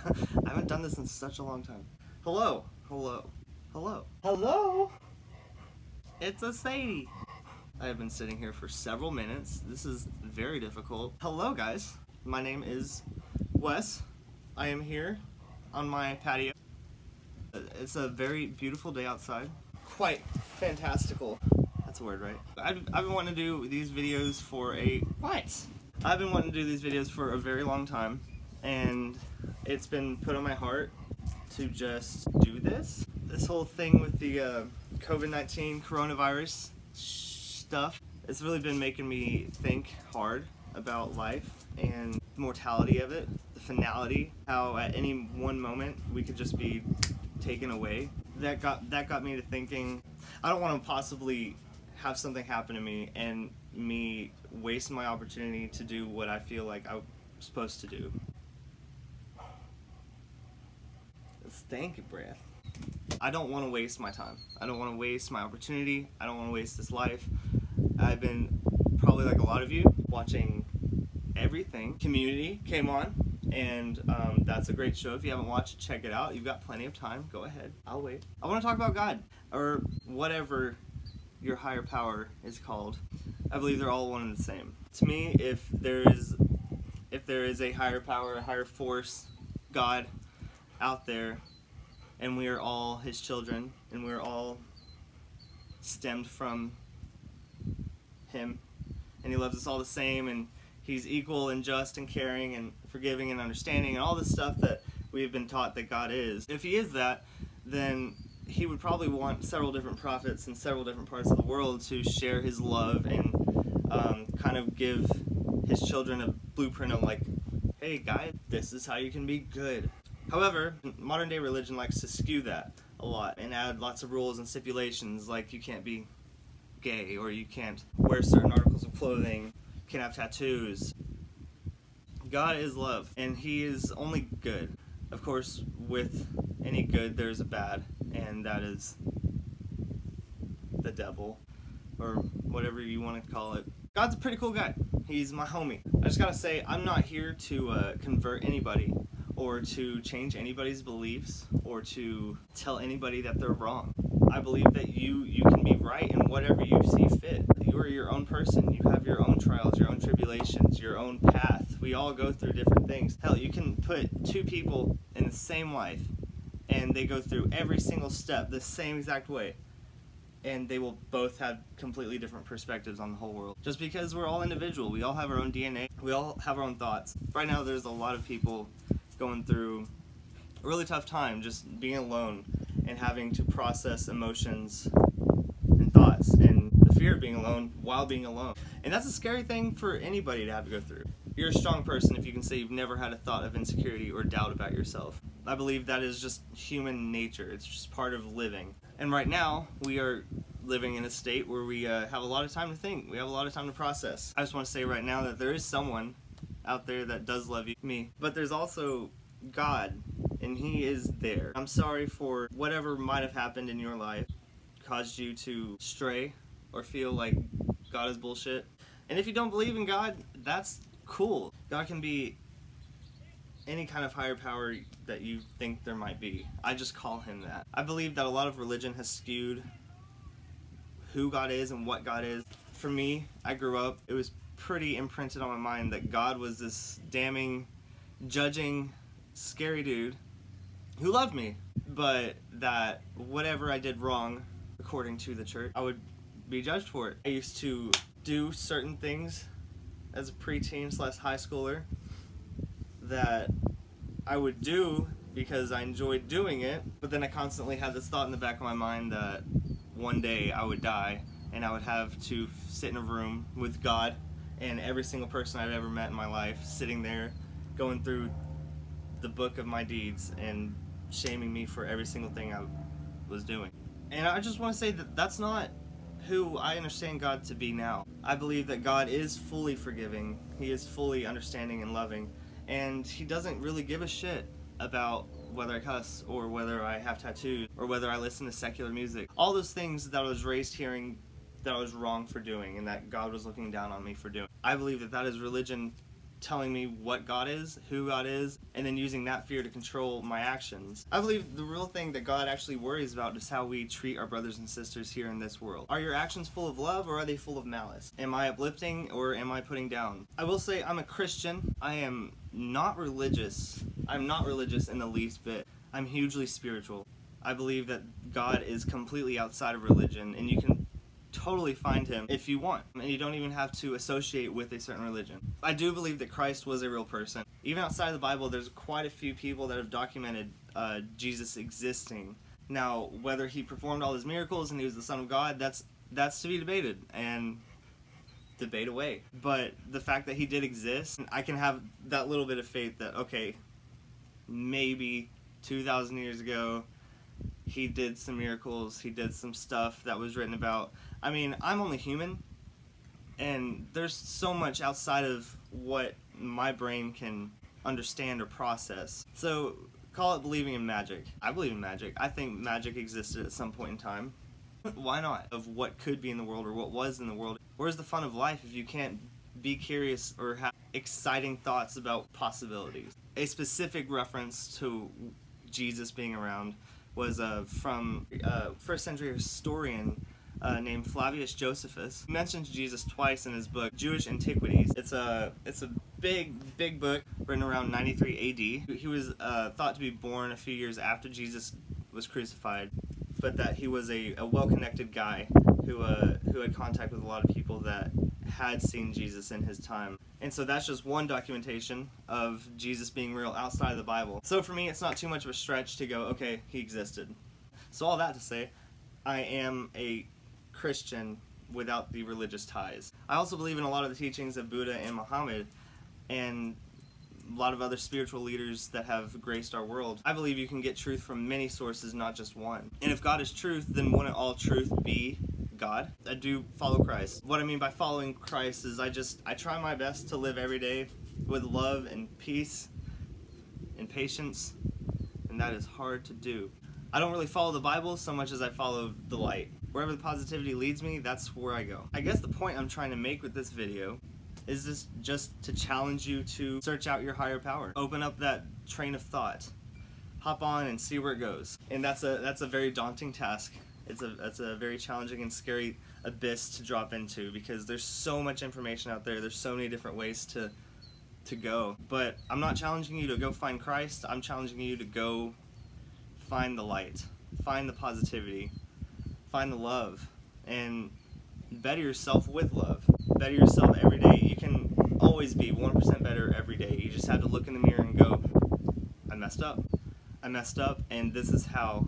I haven't done this in such a long time. Hello. Hello. Hello. Hello. It's a Sadie. I have been sitting here for several minutes. This is very difficult. Hello, guys. My name is Wes. I am here on my patio. It's a very beautiful day outside. Quite fantastical. That's a word, right? I've been wanting to do these videos for I've been wanting to do these videos for a very long time, and it's been put on my heart to just do this. This whole thing with the COVID-19 coronavirus stuff, it's really been making me think hard about life and the mortality of it, the finality, how at any one moment we could just be taken away. That got me to thinking, I don't want to possibly have something happen to me and me waste my opportunity to do what I feel like I'm supposed to do. Stanky breath. I don't want to waste my time. I don't want to waste my opportunity. I don't want to waste this life. I've been, probably like a lot of you, watching everything. Community came on, and that's a great show. If you haven't watched it, check it out. You've got plenty of time. Go ahead. I'll wait. I want to talk about God, or whatever your higher power is called. I believe they're all one and the same. To me, if there is a higher power, a higher force, God out there, and we are all His children, and we're all stemmed from Him, and He loves us all the same, and He's equal and just and caring and forgiving and understanding and all this stuff that we've been taught that God is. If He is that, then He would probably want several different prophets in several different parts of the world to share His love and kind of give His children a blueprint of like, hey guys, this is how you can be good. However, modern day religion likes to skew that a lot and add lots of rules and stipulations, like you can't be gay, or you can't wear certain articles of clothing, you can't have tattoos. God is love, and He is only good. Of course, with any good, there's a bad, and that is the devil, or whatever you want to call it. God's a pretty cool guy. He's my homie. I just gotta say, I'm not here to convert anybody, or to change anybody's beliefs, or to tell anybody that they're wrong. I believe that you can be right in whatever you see fit. You are your own person. You have your own trials, your own tribulations, your own path. We all go through different things. Hell, you can put two people in the same life, and they go through every single step the same exact way, and they will both have completely different perspectives on the whole world. Just because we're all individual, we all have our own DNA, we all have our own thoughts. Right now, there's a lot of people going through a really tough time just being alone and having to process emotions and thoughts and the fear of being alone while being alone. And that's a scary thing for anybody to have to go through. You're a strong person if you can say you've never had a thought of insecurity or doubt about yourself. I believe that is just human nature. It's just part of living. And right now, we are living in a state where we have a lot of time to think. We have a lot of time to process. I just want to say right now that there is someone out there that does love you, me. But there's also God, and He is there. I'm sorry for whatever might have happened in your life, caused you to stray or feel like God is bullshit. And if you don't believe in God, that's cool. God can be any kind of higher power that you think there might be. I just call Him that. I believe that a lot of religion has skewed who God is and what God is. For me, I grew up, it was pretty imprinted on my mind that God was this damning, judging, scary dude who loved me, but that whatever I did wrong, according to the church, I would be judged for it. I used to do certain things as a preteen / high schooler that I would do because I enjoyed doing it, but then I constantly had this thought in the back of my mind that one day I would die and I would have to sit in a room with God and every single person I've ever met in my life, sitting there going through the book of my deeds and shaming me for every single thing I was doing. And I just want to say that that's not who I understand God to be now. I believe that God is fully forgiving, He is fully understanding and loving, and He doesn't really give a shit about whether I cuss or whether I have tattoos or whether I listen to secular music. All those things that I was raised hearing that I was wrong for doing and that God was looking down on me for doing. I believe that that is religion telling me what God is, who God is, and then using that fear to control my actions. I believe the real thing that God actually worries about is how we treat our brothers and sisters here in this world. Are your actions full of love, or are they full of malice? Am I uplifting, or am I putting down? I will say I'm a Christian. I am not religious. I'm not religious in the least bit. I'm hugely spiritual. I believe that God is completely outside of religion, and you can totally find him if you want, and you don't even have to associate with a certain religion. I do believe that Christ was a real person. Even outside of the Bible, there's quite a few people that have documented Jesus existing. Now, whether he performed all his miracles and he was the Son of God, that's to be debated, and debate away. But the fact that he did exist, I can have that little bit of faith that, okay, maybe 2,000 years ago, he did some miracles, he did some stuff that was written about. I mean, I'm only human, and there's so much outside of what my brain can understand or process. So, call it believing in magic. I believe in magic. I think magic existed at some point in time. Why not? Of what could be in the world or what was in the world. Where's the fun of life if you can't be curious or have exciting thoughts about possibilities? A specific reference to Jesus being around was from a first century historian named Flavius Josephus. He mentions Jesus twice in his book, Jewish Antiquities. It's a big book written around 93 AD. He was thought to be born a few years after Jesus was crucified, but that he was a well-connected guy who had contact with a lot of people that had seen Jesus in his time. And so that's just one documentation of Jesus being real outside of the Bible. So for me, it's not too much of a stretch to go, okay, he existed. So all that to say, I am a Christian without the religious ties. I also believe in a lot of the teachings of Buddha and Muhammad and a lot of other spiritual leaders that have graced our world. I believe you can get truth from many sources, not just one. And if God is truth, then wouldn't all truth be God? I do follow Christ. What I mean by following Christ is I try my best to live every day with love and peace and patience, and that is hard to do. I don't really follow the Bible so much as I follow the light. Wherever the positivity leads me, that's where I go. I guess the point I'm trying to make with this video is this just to challenge you to search out your higher power. Open up that train of thought. Hop on and see where it goes. And that's a very daunting task. It's a very challenging and scary abyss to drop into because there's so much information out there. There's so many different ways to go. But I'm not challenging you to go find Christ. I'm challenging you to go find the light. Find the positivity. Find the love. And better yourself with love. Better yourself every day. You can always be 1% better every day. You just have to look in the mirror and go, I messed up. I messed up, and this is how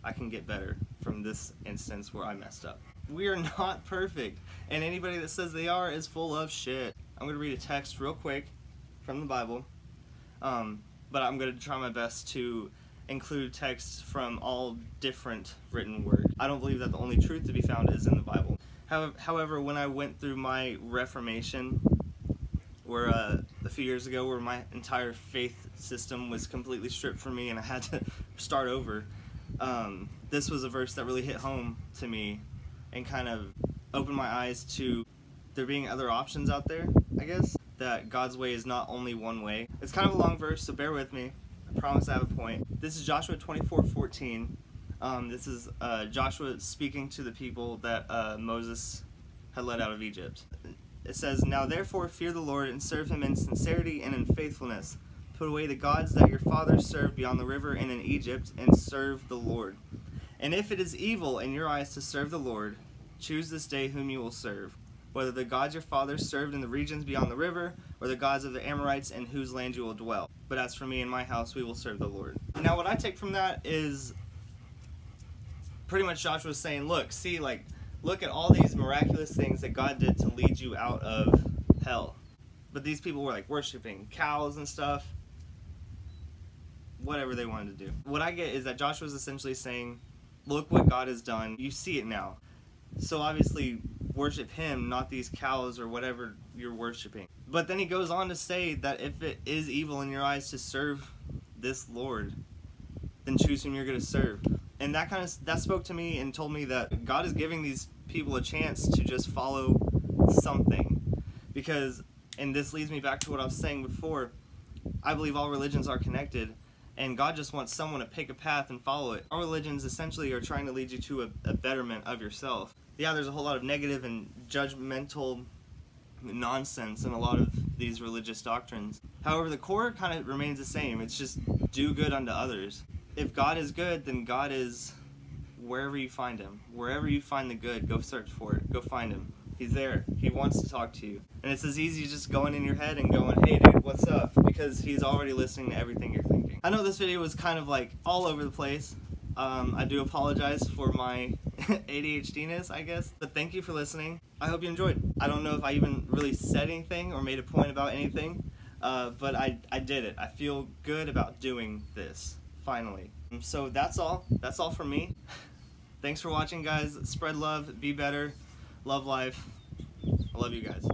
I can get better from this instance where I messed up. We are not perfect, and anybody that says they are is full of shit. I'm going to read a text real quick from the Bible, but I'm going to try my best to include texts from all different written words. I don't believe that the only truth to be found is in the Bible. However, when I went through my Reformation, where a few years ago, where my entire faith system was completely stripped from me and I had to start over, this was a verse that really hit home to me and kind of opened my eyes to there being other options out there, I guess, that God's way is not only one way. It's kind of a long verse, so bear with me. I promise I have a point. This is Joshua 24:14. This is Joshua speaking to the people that Moses had led out of Egypt. It says, "Now therefore fear the Lord and serve him in sincerity and in faithfulness. Put away the gods that your fathers served beyond the river and in Egypt, and serve the Lord. And if it is evil in your eyes to serve the Lord, choose this day whom you will serve, whether the gods your fathers served in the regions beyond the river, or the gods of the Amorites in whose land you will dwell. But as for me and my house, we will serve the Lord." Now what I take from that is pretty much Joshua saying, look at all these miraculous things that God did to lead you out of hell. But these people were like worshiping cows and stuff. Whatever they wanted to do. What I get is that Joshua is essentially saying, look what God has done. You see it now. So obviously worship him, not these cows or whatever you're worshiping. But then he goes on to say that if it is evil in your eyes to serve this Lord, then choose whom you're going to serve. And that spoke to me and told me that God is giving these people a chance to just follow something. Because And this leads me back to what I was saying before. I believe all religions are connected, and God just wants someone to pick a path and follow it. All religions essentially are trying to lead you to a betterment of yourself. Yeah, there's a whole lot of negative and judgmental nonsense in a lot of these religious doctrines. However, the core kind of remains the same. It's just do good unto others. If God is good, then God is wherever you find him. Wherever you find the good, go search for it. Go find him. He's there. He wants to talk to you. And it's as easy as just going in your head and going, hey dude, what's up? Because he's already listening to everything you're thinking. I know this video was kind of like all over the place. I do apologize for my ADHD-ness, I guess. But thank you for listening. I hope you enjoyed. I don't know if I even really said anything or made a point about anything, but I did it. I feel good about doing this, finally. So that's all. That's all from me. Thanks for watching, guys. Spread love, be better, love life. I love you guys.